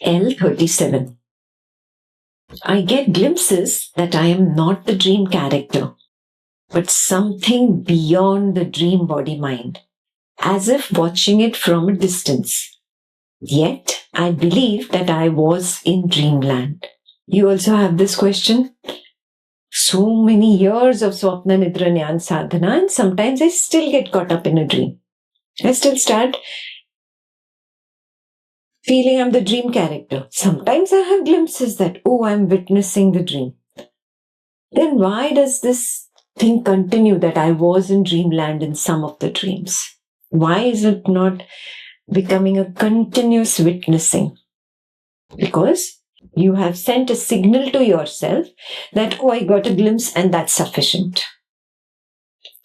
L37. I get glimpses that I am not the dream character, but something beyond the dream body mind, as if watching it from a distance. Yet, I believe that I was in dreamland. You also have this question? So many years of Swapna Nidra Jnana Sadhana, and sometimes I still get caught up in a dream. I still start feeling I'm the dream character. Sometimes I have glimpses that, oh, I'm witnessing the dream. Then why does this thing continue that I was in dreamland in some of the dreams? Why is it not becoming a continuous witnessing? Because you have sent a signal to yourself that, oh, I got a glimpse and that's sufficient.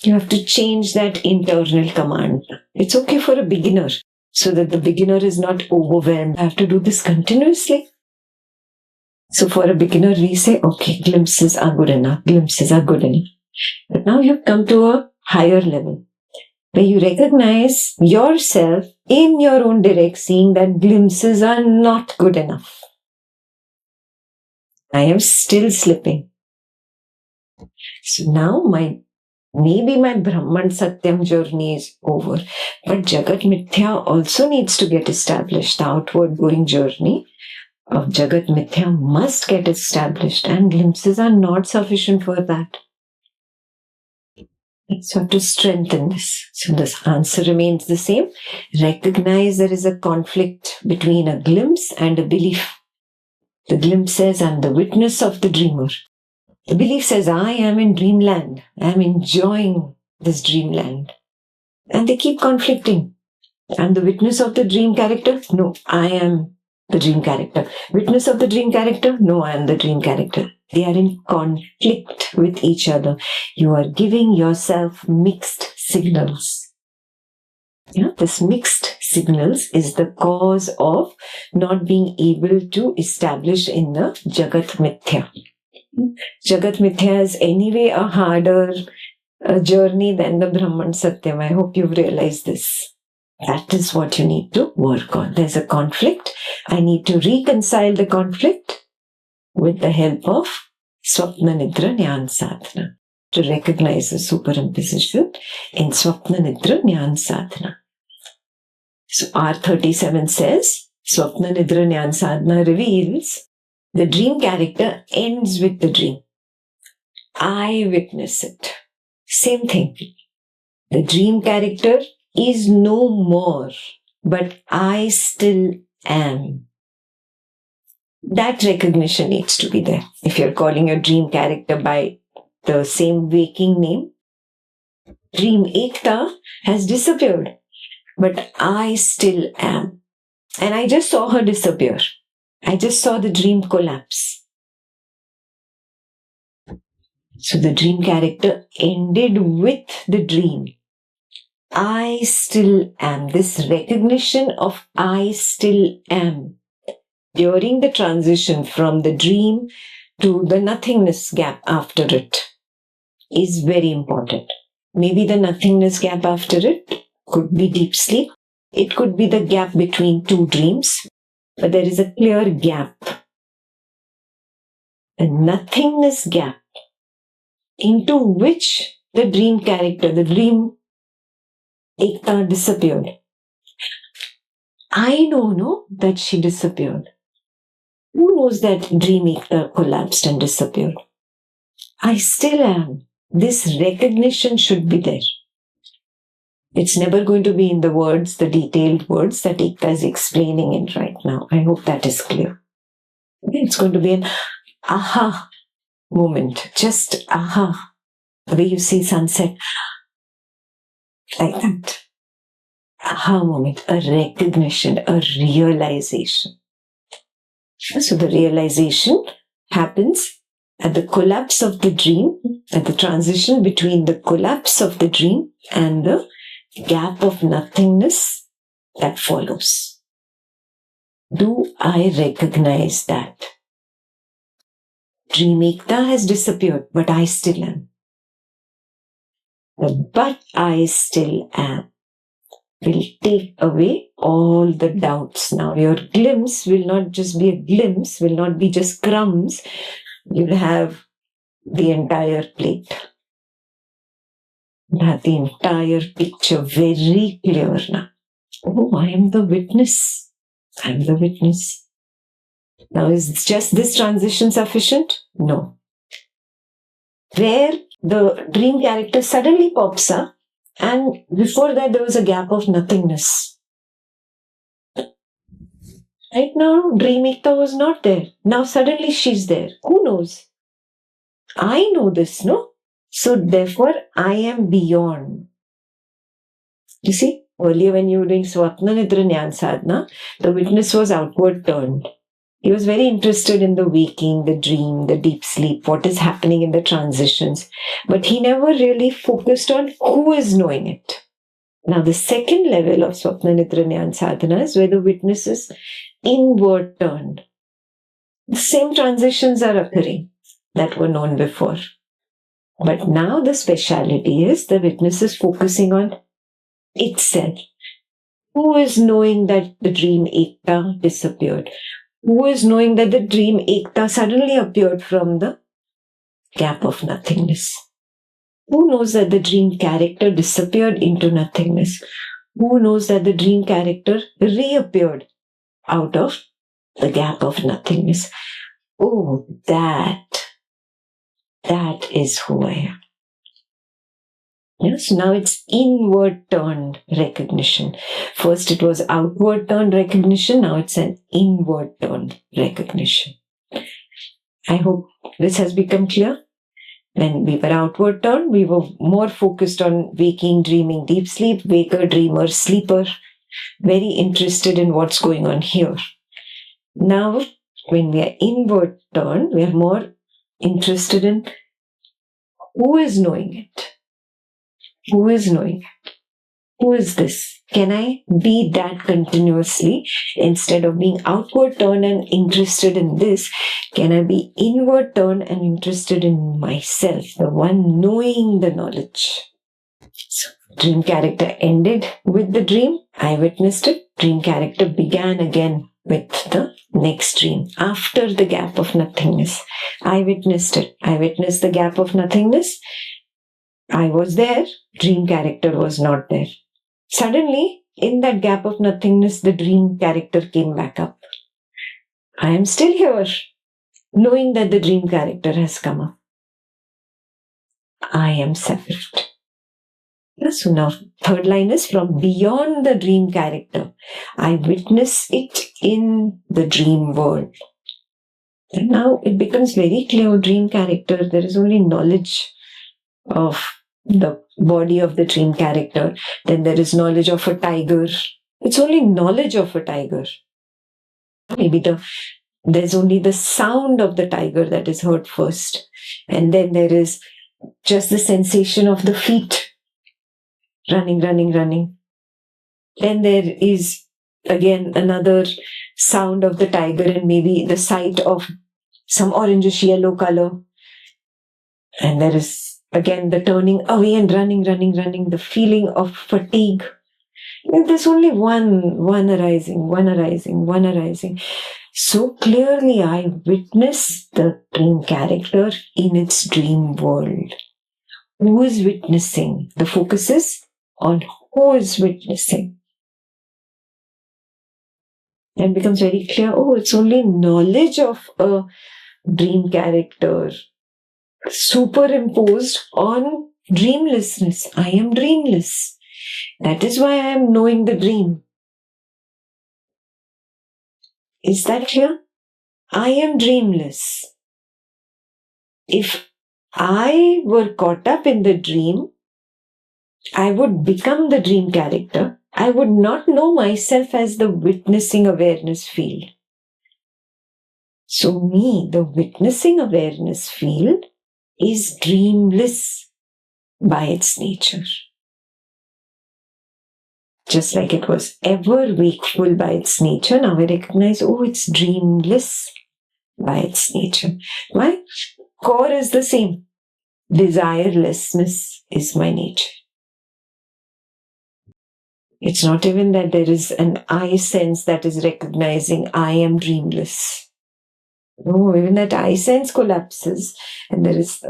You have to change that internal command. It's okay for a beginner, so that the beginner is not overwhelmed. I have to do this continuously. So for a beginner, we say, okay, glimpses are good enough. Glimpses are good enough. But now you've come to a higher level where you recognize yourself in your own direct seeing that glimpses are not good enough. I am still slipping. So now maybe my Brahman Satyam journey is over, but Jagat Mithya also needs to get established. The outward going journey of Jagat Mithya must get established, and glimpses are not sufficient for that. So to strengthen this. So this answer remains the same. Recognize there is a conflict between a glimpse and a belief. The glimpse says, I'm the witness of the dreamer. The belief says, I am in dreamland. I am enjoying this dreamland. And they keep conflicting. I'm the witness of the dream character. No, I am the dream character. Witness of the dream character. No, I am the dream character. They are in conflict with each other. You are giving yourself mixed signals. This mixed signals is the cause of not being able to establish in the Jagat Mithya. Jagat Mithya is anyway a harder journey than the Brahman Satyam. I hope you've realized this. That is what you need to work on. There's a conflict. I need to reconcile the conflict with the help of Swapna Nidra Jnana Sadhana. To recognize the superimposition in Swapna Nidra Jnana Sadhana. So R37 says, Swapna Nidra Jnana Sadhana reveals the dream character ends with the dream. I witness it. Same thing. The dream character is no more, but I still am. That recognition needs to be there. If you're calling your dream character by the same waking name, Dream Ekta has disappeared, but I still am. And I just saw her disappear. I just saw the dream collapse. So the dream character ended with the dream. I still am. This recognition of I still am during the transition from the dream to the nothingness gap after it is very important. Maybe the nothingness gap after it could be deep sleep. It could be the gap between two dreams, but there is a clear gap. A nothingness gap into which the dream character, the dream Ekta disappeared. I don't know that she disappeared. Who knows that dream Ekta collapsed and disappeared? I still am. This recognition should be there. It's never going to be in the words, the detailed words that Ekta is explaining in right now. I hope that is clear. It's going to be an aha moment. Just aha. The way you see sunset. Like that. aha moment, a recognition, a realization. So the realization happens at the collapse of the dream, at the transition between the collapse of the dream and the gap of nothingness that follows. Do I recognize that? Dream Ekta has disappeared, but I still am. The but I still am will take away all the doubts. Now your glimpse will not just be a glimpse, will not be just crumbs. You'll have the entire plate. You'll have the entire picture very clear now. Oh, I am the witness. I am the witness. Now, is just this transition sufficient? No. Where the dream character suddenly pops up, and before that there was a gap of nothingness. Right now, Dream Ekta was not there. Now suddenly she's there. Who knows? I know this, no? So therefore, I am beyond. You see, earlier when you were doing Swapna Nidra Jnana Sadhana, the witness was outward turned. He was very interested in the waking, the dream, the deep sleep, what is happening in the transitions. But he never really focused on who is knowing it. Now, the second level of Swapna Nidra Jnana Sadhana is where the witness is inward turned. The same transitions are occurring that were known before. But now the speciality is the witness is focusing on itself. Who is knowing that the dream Ekta disappeared? Who is knowing that the dream Ekta suddenly appeared from the gap of nothingness? Who knows that the dream character disappeared into nothingness? Who knows that the dream character reappeared out of the gap of nothingness? Oh, that is who I am. Yes, now it's inward turned recognition. First it was outward turned recognition, now it's an inward turned recognition. I hope this has become clear. When we were outward turned, we were more focused on waking, dreaming, deep sleep, waker, dreamer, sleeper, very interested in what's going on here. Now, when we are inward turned, we are more interested in who is knowing it. Who is knowing it? Who is this? Can I be that continuously instead of being outward turned and interested in this? Can I be inward turned and interested in myself, the one knowing the knowledge? So, dream character ended with the dream. I witnessed it. Dream character began again with the next dream after the gap of nothingness. I witnessed it. I witnessed the gap of nothingness. I was there. Dream character was not there. Suddenly, in that gap of nothingness, the dream character came back up. I am still here, knowing that the dream character has come up. I am separate. So now, third line is from beyond the dream character. I witness it in the dream world. And now it becomes very clear, dream character, there is only knowledge of the body of the dream character. Then there is knowledge of a tiger. It's only knowledge of a tiger. Maybe there's only the sound of the tiger that is heard first. And then there is just the sensation of the feet running. Then there is again another sound of the tiger and maybe the sight of some orangish yellow color. And there is again the turning away and running, the feeling of fatigue. And there's only one arising. So clearly I witness the dream character in its dream world. Who is witnessing? The focus is on who is witnessing. And it becomes very clear, it's only knowledge of a dream character superimposed on dreamlessness. I am dreamless. That is why I am knowing the dream. Is that clear? I am dreamless. If I were caught up in the dream, I would become the dream character I would not know myself as the witnessing awareness field. So me, the witnessing awareness field, is dreamless by its nature. Just like it was ever wakeful by its nature, now I recognize, oh, it's dreamless by its nature. My core is the same. Desirelessness is my nature. It's not even that there is an I sense that is recognizing I am dreamless. No, even that I sense collapses, and there is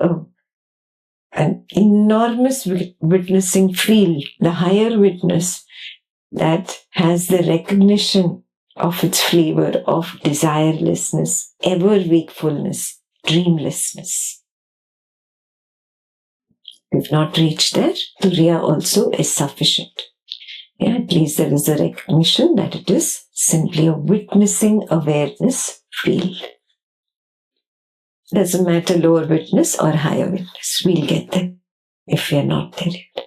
an enormous witnessing field, the higher witness, that has the recognition of its flavor of desirelessness, ever wakefulness, dreamlessness. If not reached there, Turiya also is sufficient. Yeah, at least there is a recognition that it is simply a witnessing awareness field. Doesn't matter lower witness or higher witness, we'll get there if we are not there yet.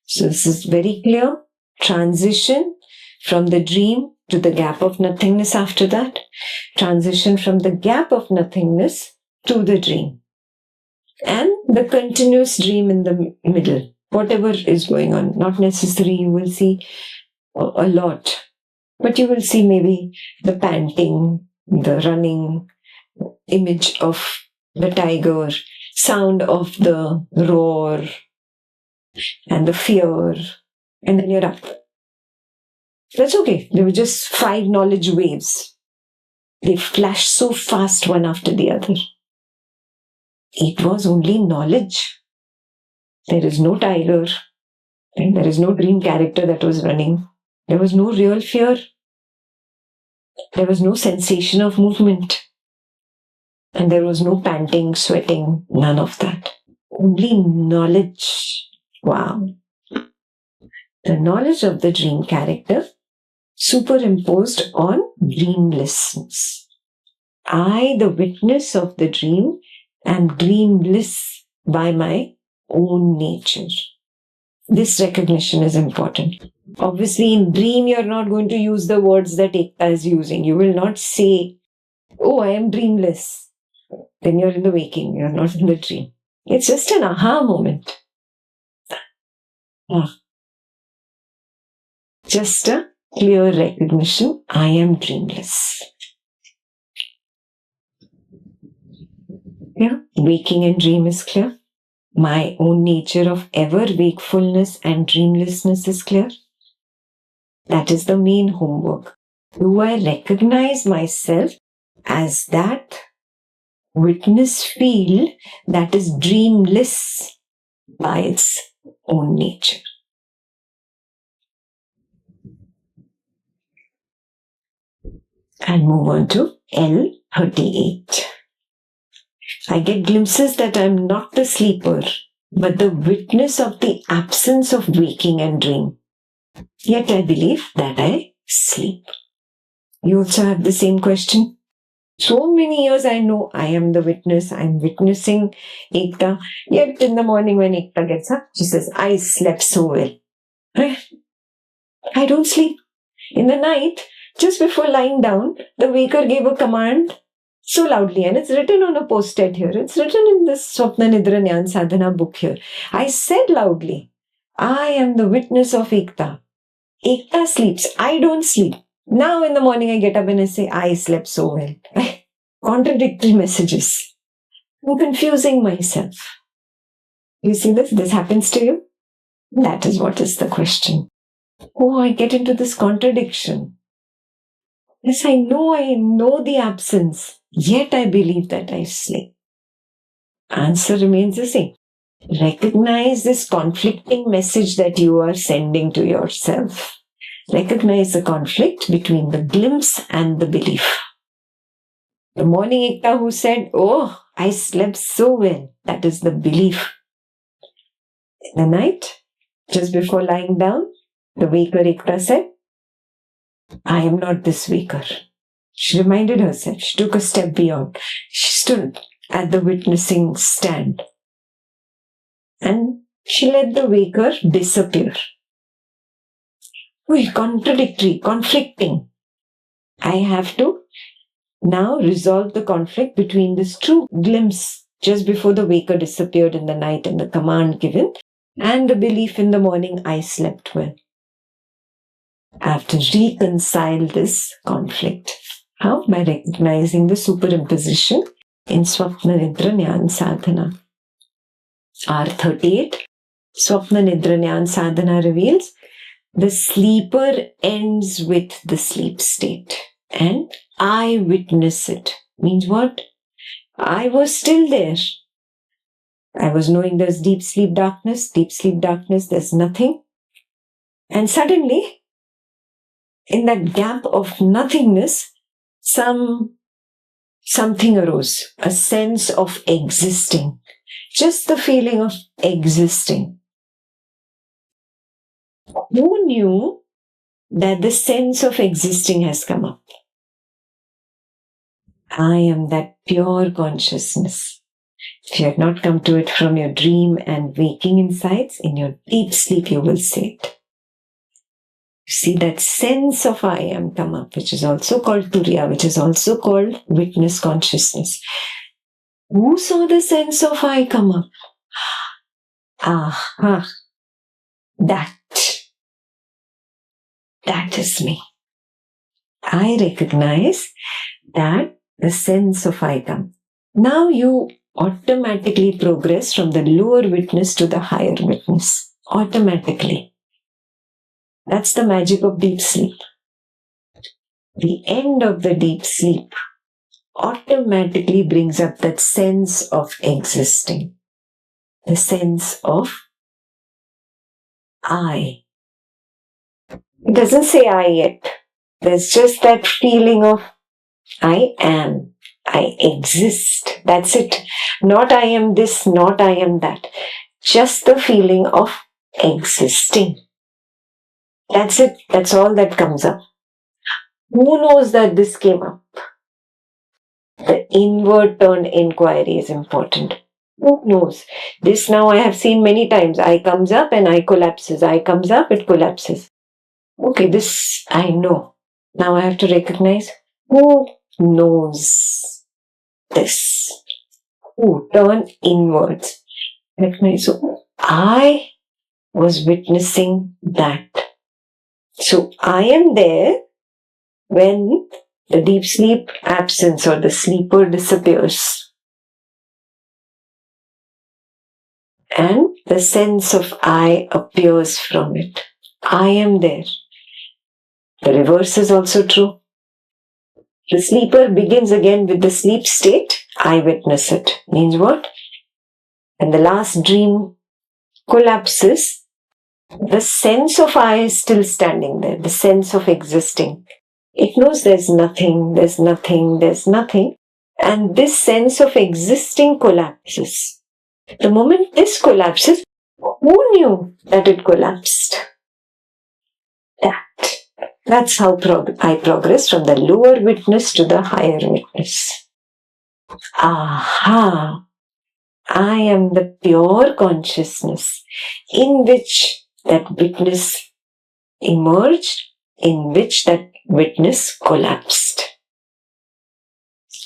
So this is very clear. Transition from the dream to the gap of nothingness after that. Transition from the gap of nothingness to the dream. And the continuous dream in the middle. Whatever is going on. Not necessarily you will see a lot. But you will see maybe the panting, the running, image of the tiger, sound of the roar, and the fear, and then you're up. That's okay. They were just 5 knowledge waves. They flashed so fast one after the other. It was only knowledge. There is no tiger, and there is no dream character that was running. There was no real fear. There was no sensation of movement. And there was no panting, sweating, none of that. Only knowledge. Wow. The knowledge of the dream character superimposed on dreamlessness. I, the witness of the dream, am dreamless by my own nature. This recognition is important. Obviously, in dream, you're not going to use the words that Ekta is using. You will not say, oh, I am dreamless. Then you're in the waking, you're not in the dream. It's just an aha moment. Just a clear recognition, I am dreamless. Yeah, waking and dream is clear. My own nature of ever wakefulness and dreamlessness is clear. That is the main homework. Do I recognize myself as that witness field that is dreamless by its own nature? And move on to L38. I get glimpses that I am not the sleeper, but the witness of the absence of waking and dream. Yet I believe that I sleep. You also have the same question. So many years I know I am the witness, I am witnessing Ekta. Yet in the morning when Ekta gets up, she says, I slept so well. I don't sleep. In the night, just before lying down, the waker gave a command so loudly, and it's written on a post-it here. It's written in this Swapna Nidra Nyan Sadhana book here. I said loudly, I am the witness of Ekta. Ekta sleeps. I don't sleep. Now in the morning I get up and I say, I slept so well. Contradictory messages. I'm confusing myself. You see this? This happens to you? That is what is the question. Oh, I get into this contradiction. Yes, I know the absence. Yet I believe that I sleep. Answer remains the same. Recognize this conflicting message that you are sending to yourself. Recognize the conflict between the glimpse and the belief. The morning Ekta who said, oh, I slept so well. That is the belief. In the night, just before lying down, the waker Ekta said, I am not this waker. She reminded herself. She took a step beyond. She stood at the witnessing stand. And she let the waker disappear. contradictory, conflicting. I have to now resolve the conflict between this true glimpse just before the waker disappeared in the night and the command given, and the belief in the morning I slept well. I have to reconcile this conflict. How? By recognizing the superimposition in Swapna Nidra Jnana Sadhana. R38, Swapna Nidra Jnana Sadhana reveals the sleeper ends with the sleep state. And I witness it. Means what? I was still there. I was knowing there's deep sleep darkness, there's nothing. And suddenly, in that gap of nothingness, something arose, a sense of existing. Just the feeling of existing. Who knew that the sense of existing has come up? I am that pure consciousness. If you had not come to it from your dream and waking insights, in your deep sleep you will see it. You see that sense of I am come up, which is also called Turiya, which is also called witness consciousness. Who saw the sense of I come up? Aha, that is me. I recognize that the sense of I come. Now you automatically progress from the lower witness to the higher witness. Automatically. That's the magic of deep sleep. The end of the deep sleep automatically brings up that sense of existing. The sense of I. It doesn't say I yet. There's just that feeling of I am. I exist. That's it. Not I am this, not I am that. Just the feeling of existing. That's it. That's all that comes up. Who knows that this came up? The inward turned inquiry is important. Who knows? This now I have seen many times. I comes up and I collapses. I comes up, it collapses. Okay, this I know. Now I have to recognize who knows this. Who? Turn inwards. Recognize. So I was witnessing that. So I am there when the deep sleep absence or the sleeper disappears. And the sense of I appears from it. I am there. The reverse is also true. The sleeper begins again with the sleep state. I witness it. Means what? And the last dream collapses. The sense of I is still standing there. The sense of existing. It knows there's nothing, there's nothing, there's nothing. And this sense of existing collapses. The moment this collapses, who knew that it collapsed? That's how I progress from the lower witness to the higher witness. Aha! I am the pure consciousness in which that witness emerged, in which that witness collapsed.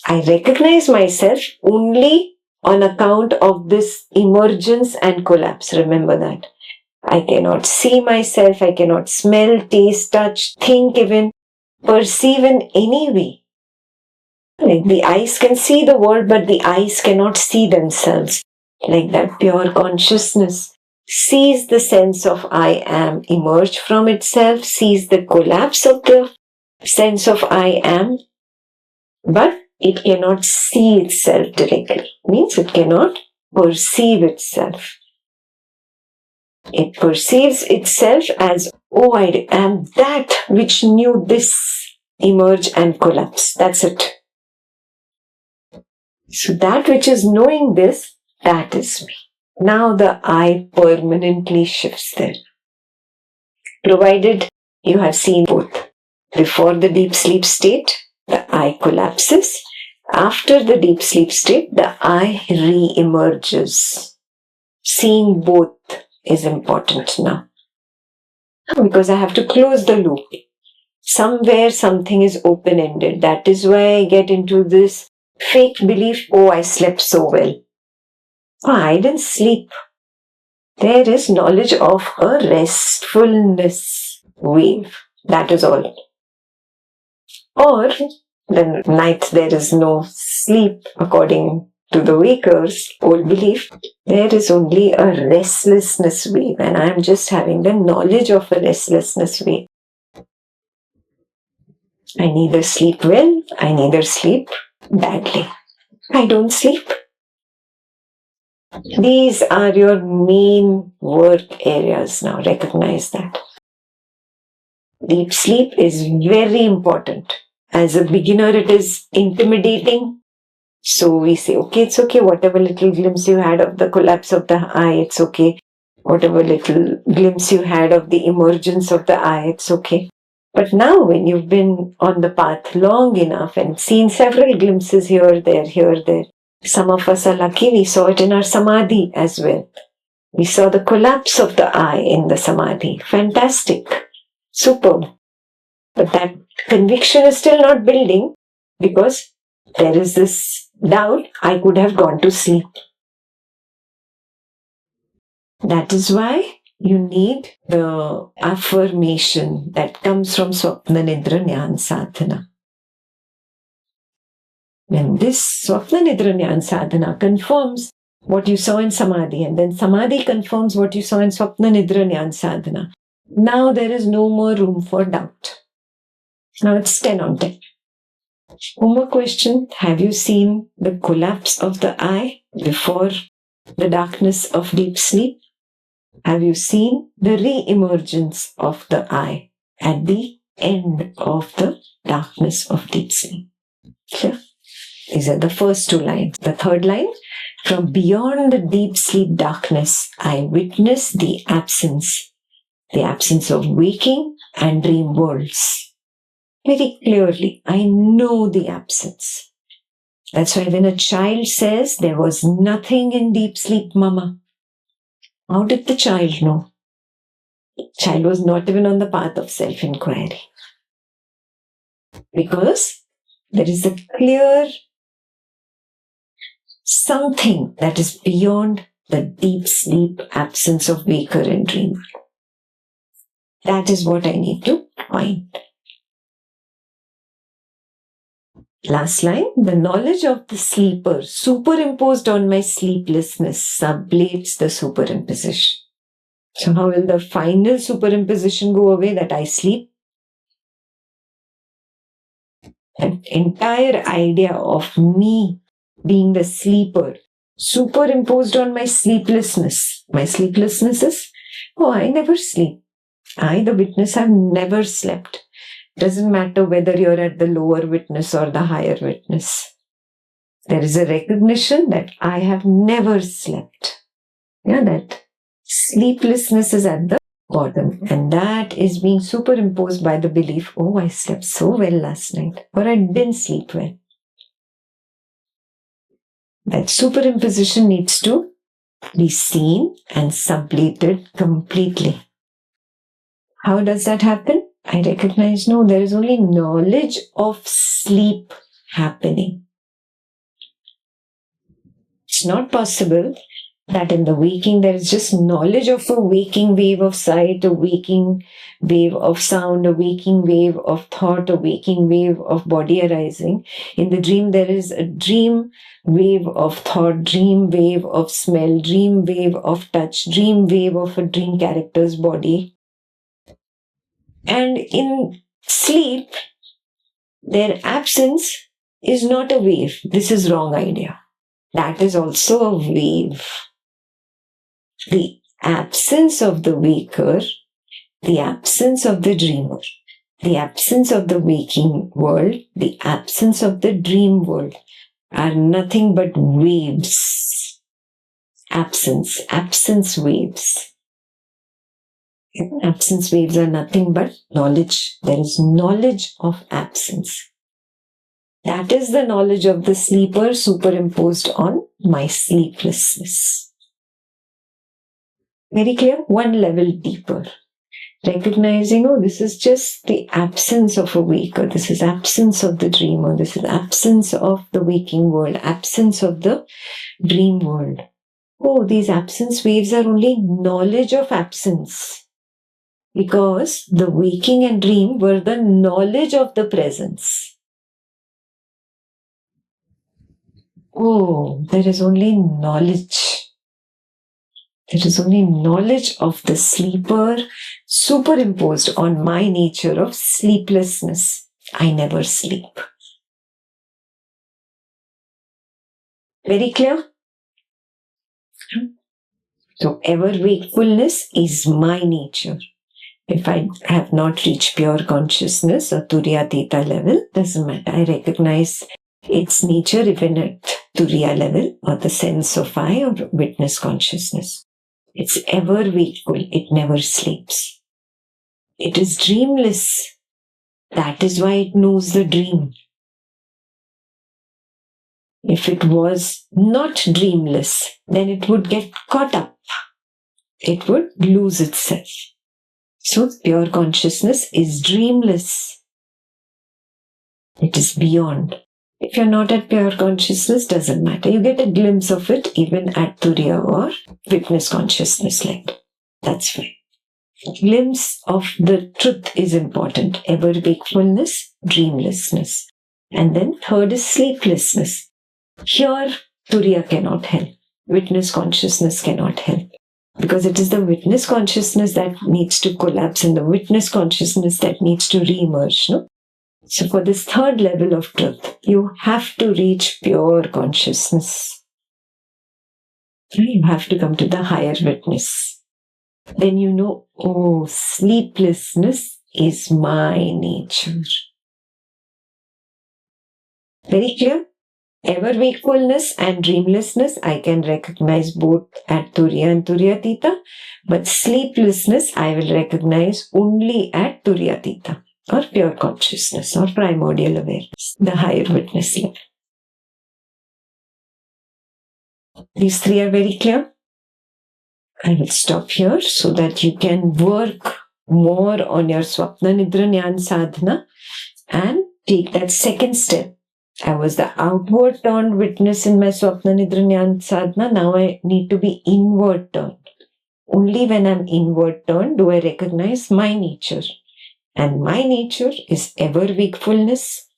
I recognize myself only on account of this emergence and collapse. Remember that. I cannot see myself, I cannot smell, taste, touch, think even, perceive in any way. Like the eyes can see the world, but the eyes cannot see themselves. Like that pure consciousness sees the sense of I am emerge from itself, sees the collapse of the sense of I am, but it cannot see itself directly. Means it cannot perceive itself. It perceives itself as, oh, I am that which knew this emerge and collapse. That's it. So that which is knowing this, that is me. Now the I permanently shifts there. Provided you have seen both. Before the deep sleep state, the I collapses. After the deep sleep state, the I re-emerges. Seeing both is important now. because I have to close the loop. Somewhere something is open-ended. That is why I get into this fake belief, oh, I slept so well. Oh, I didn't sleep. There is knowledge of a restfulness wave. That is all. Or the night there is no sleep, according to the Wakers' old belief. There is only a restlessness wave, and I am just having the knowledge of a restlessness wave. I neither sleep well, I neither sleep badly. I don't sleep. These are your main work areas now. Recognize that. Deep sleep is very important. As a beginner, it is intimidating. So we say, okay, it's okay. Whatever little glimpse you had of the collapse of the eye, it's okay. Whatever little glimpse you had of the emergence of the eye, it's okay. But now when you've been on the path long enough and seen several glimpses here, there, some of us are lucky we saw it in our samadhi as well. We saw the collapse of the eye in the samadhi. Fantastic. Superb. But that conviction is still not building because there is this doubt, I could have gone to sleep. That is why you need the affirmation that comes from Swapna Nidra Jnana Sadhana. When this Swapna Nidra Jnana Sadhana confirms what you saw in Samadhi, and then Samadhi confirms what you saw in Swapna Nidra Jnana Sadhana, now there is no more room for doubt. Now it's 10 on 10. One more question. Have you seen the collapse of the eye before the darkness of deep sleep? Have you seen the re-emergence of the eye at the end of the darkness of deep sleep? Clear? These are the first two lines. The third line, from beyond the deep sleep darkness, I witness the absence of waking and dream worlds. Very clearly, I know the absence. That's why when a child says, there was nothing in deep sleep, Mama, how did the child know? Child was not even on the path of self-inquiry. Because there is a clear something that is beyond the deep sleep absence of waker and dreamer. That is what I need to find. Last line, the knowledge of the sleeper superimposed on my sleeplessness sublates the superimposition. So how will the final superimposition go away that I sleep? An entire idea of me being the sleeper superimposed on my sleeplessness. My sleeplessness is, oh, I never sleep. I, the witness, have never slept. Doesn't matter whether you're at the lower witness or the higher witness. There is a recognition that I have never slept. Yeah, that sleeplessness is at the bottom. And that is being superimposed by the belief, oh, I slept so well last night. Or I didn't sleep well. That superimposition needs to be seen and sublated completely. How does that happen? I recognize, no, there is only knowledge of sleep happening. It's not possible that in the waking there is just knowledge of a waking wave of sight, a waking wave of sound, a waking wave of thought, a waking wave of body arising. In the dream there is a dream wave of thought, dream wave of smell, dream wave of touch, dream wave of a dream character's body. And in sleep, their absence is not a wave. This is wrong idea. That is also a wave. The absence of the waker, the absence of the dreamer, the absence of the waking world, the absence of the dream world are nothing but waves. Absence waves. Absence waves are nothing but knowledge. There is knowledge of absence. That is the knowledge of the sleeper superimposed on my sleeplessness. Very clear? One level deeper. recognizing, oh, this is just the absence of a wake, or this is absence of the dream, or this is absence of the waking world, absence of the dream world. Oh, these absence waves are only knowledge of absence, because the waking and dream were the knowledge of the presence. Oh, there is only knowledge. There is only knowledge of the sleeper superimposed on my nature of sleeplessness. I never sleep. Very clear? So, ever wakefulness is my nature. If I have not reached pure consciousness or Turyatita level, doesn't matter. I recognize its nature even at Turiya level, or the sense of I, or witness consciousness. It's ever wakeful. It never sleeps. It is dreamless. That is why it knows the dream. If it was not dreamless, then it would get caught up. It would lose itself. So pure consciousness is dreamless. It is beyond. If you're not at pure consciousness, doesn't matter. You get a glimpse of it even at Turiya or witness consciousness level. That's fine. Glimpse of the truth is important. Ever wakefulness, dreamlessness. And then third is sleeplessness. Here, Turiya cannot help. Witness consciousness cannot help. Because it is the witness consciousness that needs to collapse and the witness consciousness that needs to re-emerge. No? So for this third level of truth, you have to reach pure consciousness. You have to come to the higher witness. Then you know, oh, sleeplessness is my nature. Very clear? Ever wakefulness and dreamlessness, I can recognize both at Turiya and Turyatita, but sleeplessness I will recognize only at Turyatita, or pure consciousness, or primordial awareness, the higher witness level. These three are very clear. I will stop here so that you can work more on your Swapna Nidra Jnana Sadhana and take that second step. I was the outward turned witness in my Swapna Nidra Jnana Sadhana. Now I need to be inward turned. Only when I'm inward turned do I recognize my nature. And my nature is ever wakefulness,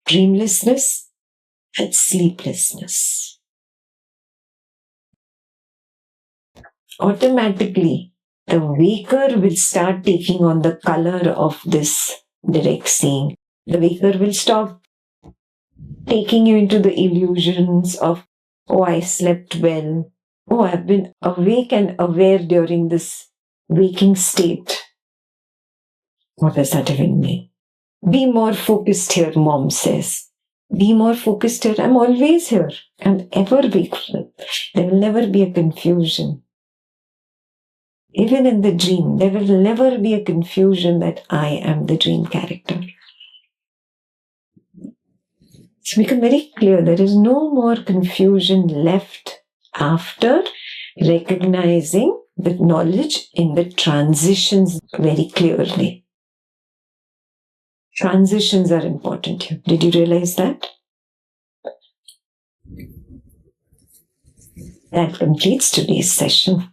dreamlessness, and sleeplessness. Automatically, the waker will start taking on the color of this direct seeing. The waker will stop taking you into the illusions of, oh, I slept well. Oh, I've been awake and aware during this waking state. What does that even mean? Be more focused here, mom says. Be more focused here. I'm always here. I'm ever wakeful. There will never be a confusion. Even in the dream, there will never be a confusion that I am the dream character. It's become very clear. There is no more confusion left after recognizing the knowledge in the transitions very clearly. Transitions are important here. Did you realize that? That completes today's session.